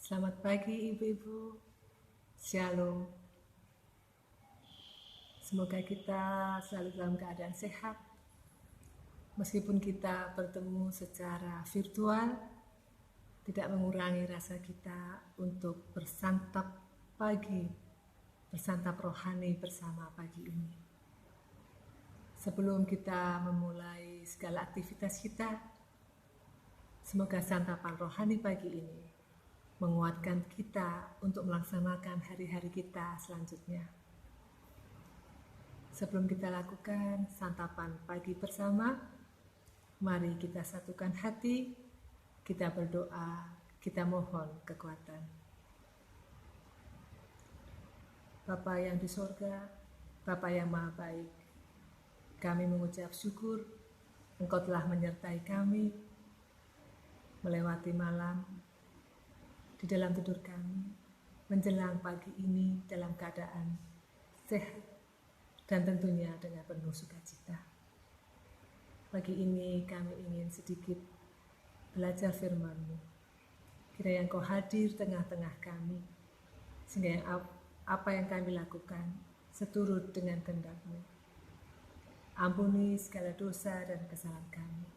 Selamat pagi ibu-ibu, Shalom. Semoga kita selalu dalam keadaan sehat. Meskipun kita bertemu secara virtual, tidak mengurangi rasa kita untuk bersantap pagi, bersantap rohani bersama pagi ini. Sebelum kita memulai segala aktivitas kita, semoga santapan rohani pagi ini menguatkan kita untuk melaksanakan hari-hari kita selanjutnya. Sebelum kita lakukan santapan pagi bersama, mari kita satukan hati, kita berdoa, kita mohon kekuatan. Bapa yang di sorga, Bapa yang maha baik, kami mengucap syukur Engkau telah menyertai kami melewati malam di dalam tidur kami, menjelang pagi ini dalam keadaan sehat dan tentunya dengan penuh sukacita. Pagi ini kami ingin sedikit belajar firman-Mu. Kiranya Engkau hadir tengah-tengah kami, sehingga apa yang kami lakukan seturut dengan kehendak-Mu. Ampuni segala dosa dan kesalahan kami.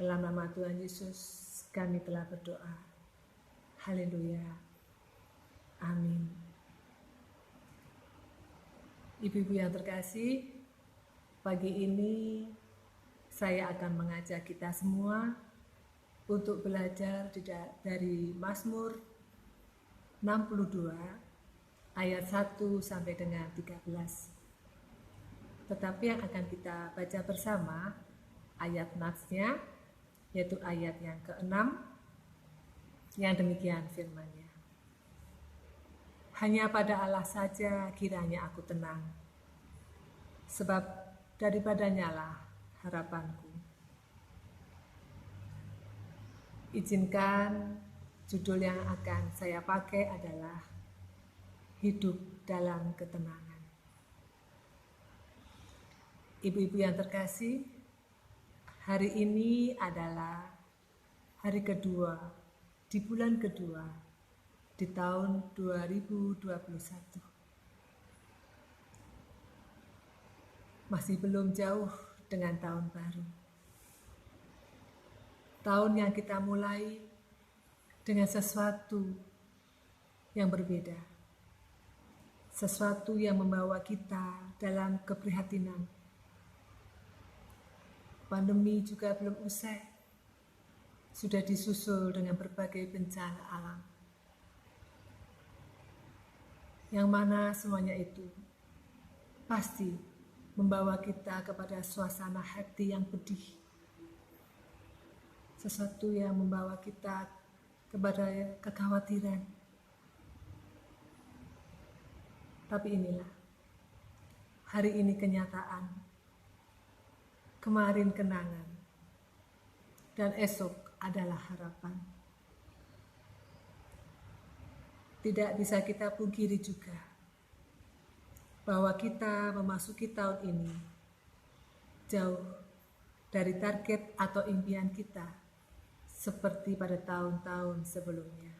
Dalam nama Tuhan Yesus kami telah berdoa. Haleluya. Amin. Ibu-ibu yang terkasih, pagi ini saya akan mengajak kita semua untuk belajar dari Mazmur 62 ayat 1 sampai dengan 13. Tetapi yang akan kita baca bersama ayat natsnya, yaitu ayat yang ke-6, yang demikian firman-Nya. Hanya pada Allah saja kiranya aku tenang, sebab daripadanya lah harapanku. Izinkan judul yang akan saya pakai adalah Hidup dalam Ketenangan. Ibu-ibu yang terkasih, hari ini adalah hari kedua di bulan kedua di tahun 2021. Masih belum jauh dengan tahun baru. Tahun yang kita mulai dengan sesuatu yang berbeda. Sesuatu yang membawa kita dalam keprihatinan. Pandemi juga belum usai, sudah disusul dengan berbagai bencana alam. Yang mana semuanya itu pasti membawa kita kepada suasana hati yang pedih. Sesuatu yang membawa kita kepada kekhawatiran. Tapi inilah, hari ini kenyataan. Kemarin kenangan, dan esok adalah harapan. Tidak bisa kita pungkiri juga bahwa kita memasuki tahun ini jauh dari target atau impian kita seperti pada tahun-tahun sebelumnya.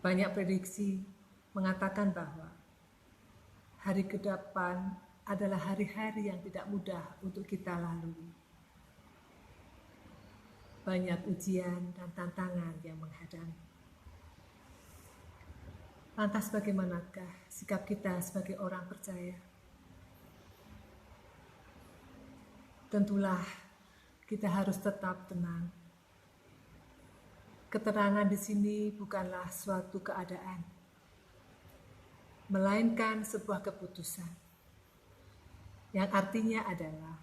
Banyak prediksi mengatakan bahwa hari ke depan adalah hari-hari yang tidak mudah untuk kita lalui. Banyak ujian dan tantangan yang menghadang. Lantas bagaimanakah sikap kita sebagai orang percaya? Tentulah kita harus tetap tenang. Ketenangan di sini bukanlah suatu keadaan, melainkan sebuah keputusan. Yang artinya adalah,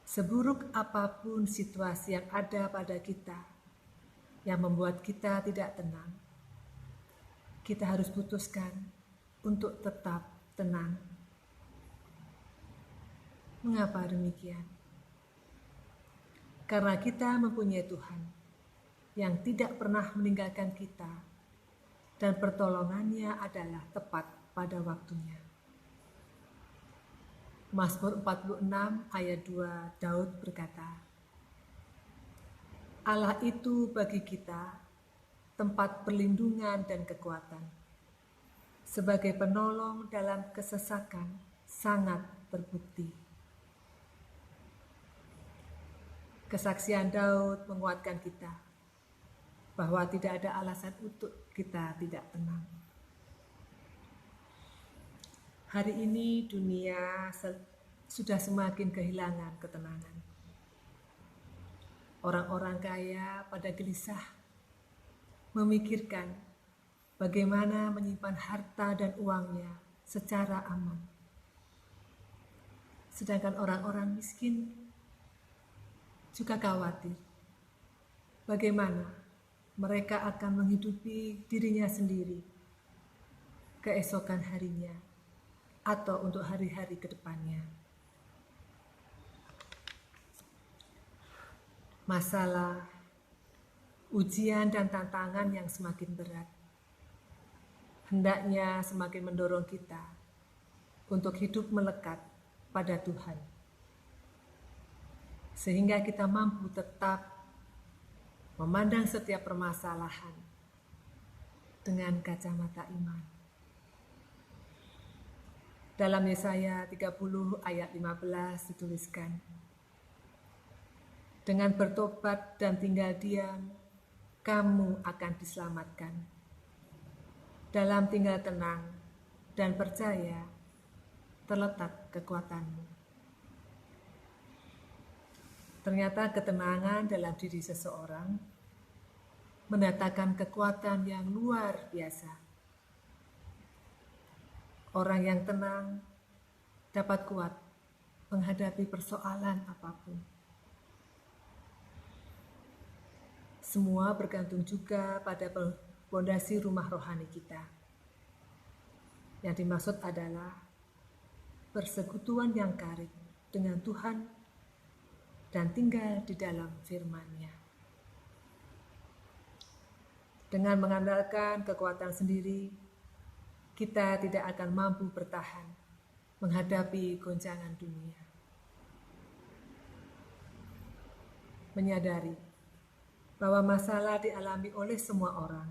seburuk apapun situasi yang ada pada kita, yang membuat kita tidak tenang, kita harus putuskan untuk tetap tenang. Mengapa demikian? Karena kita mempunyai Tuhan yang tidak pernah meninggalkan kita, dan pertolongannya adalah tepat pada waktunya. Mazmur 46 ayat 2, Daud berkata, Allah itu bagi kita tempat perlindungan dan kekuatan. Sebagai penolong dalam kesesakan sangat terbukti. Kesaksian Daud menguatkan kita bahwa tidak ada alasan untuk kita tidak tenang. Hari ini dunia sudah semakin kehilangan ketenangan. Orang-orang kaya pada gelisah memikirkan bagaimana menyimpan harta dan uangnya secara aman. Sedangkan orang-orang miskin juga khawatir bagaimana mereka akan menghidupi dirinya sendiri keesokan harinya atau untuk hari-hari ke depannya. Masalah, ujian dan tantangan yang semakin berat hendaknya semakin mendorong kita untuk hidup melekat pada Tuhan, sehingga kita mampu tetap memandang setiap permasalahan dengan kacamata iman. Dalam Yesaya 30 ayat 15 dituliskan, dengan bertobat dan tinggal diam, kamu akan diselamatkan. Dalam tinggal tenang dan percaya, terletak kekuatanmu. Ternyata ketenangan dalam diri seseorang mendatangkan kekuatan yang luar biasa. Orang yang tenang dapat kuat menghadapi persoalan apapun. Semua bergantung juga pada fondasi rumah rohani kita. Yang dimaksud adalah persekutuan yang karib dengan Tuhan dan tinggal di dalam firman-Nya. Dengan mengandalkan kekuatan sendiri, kita tidak akan mampu bertahan menghadapi goncangan dunia. Menyadari bahwa masalah dialami oleh semua orang,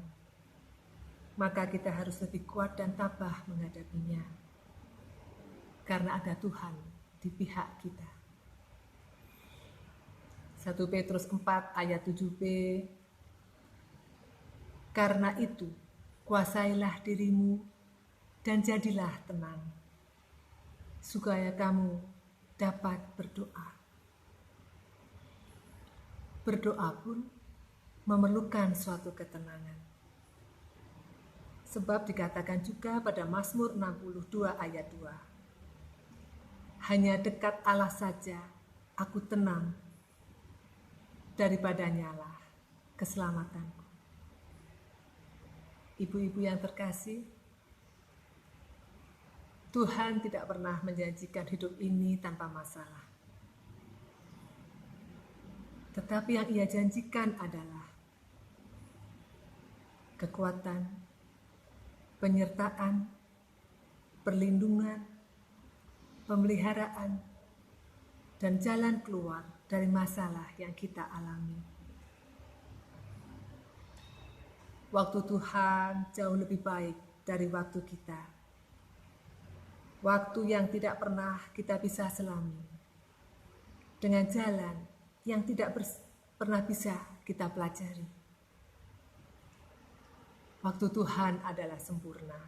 maka kita harus lebih kuat dan tabah menghadapinya, karena ada Tuhan di pihak kita. 1 Petrus 4 ayat 7b, karena itu kuasailah dirimu dan jadilah tenang, supaya kamu dapat berdoa. Berdoa pun memerlukan suatu ketenangan. Sebab dikatakan juga pada Mazmur 62 ayat 2, hanya dekat Allah saja aku tenang, daripadanya lah keselamatanku. Ibu-ibu yang terkasih, Tuhan tidak pernah menjanjikan hidup ini tanpa masalah. Tetapi yang Ia janjikan adalah kekuatan, penyertaan, perlindungan, pemeliharaan, dan jalan keluar dari masalah yang kita alami. Waktu Tuhan jauh lebih baik dari waktu kita. Waktu yang tidak pernah kita bisa selami, dengan jalan yang tidak pernah bisa kita pelajari. Waktu Tuhan adalah sempurna,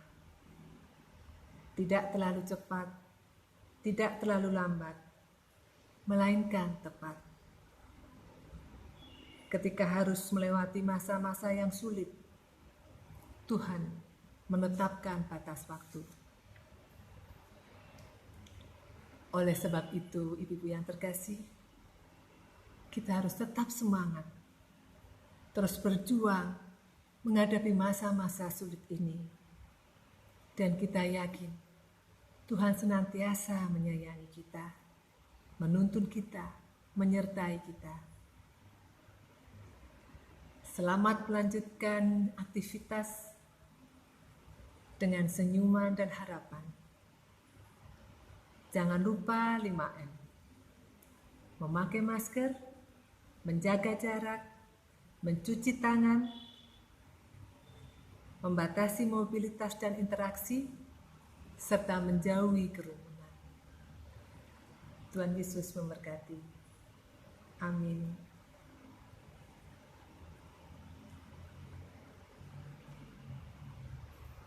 tidak terlalu cepat, tidak terlalu lambat, melainkan tepat. Ketika harus melewati masa-masa yang sulit, Tuhan menetapkan batas waktu. Oleh sebab itu, ibu-ibu yang terkasih, kita harus tetap semangat, terus berjuang menghadapi masa-masa sulit ini. Dan kita yakin Tuhan senantiasa menyayangi kita, menuntun kita, menyertai kita. Selamat melanjutkan aktivitas dengan senyuman dan harapan. Jangan lupa 5M. Memakai masker, menjaga jarak, mencuci tangan, membatasi mobilitas dan interaksi, serta menjauhi kerumunan. Tuhan Yesus memberkati. Amin.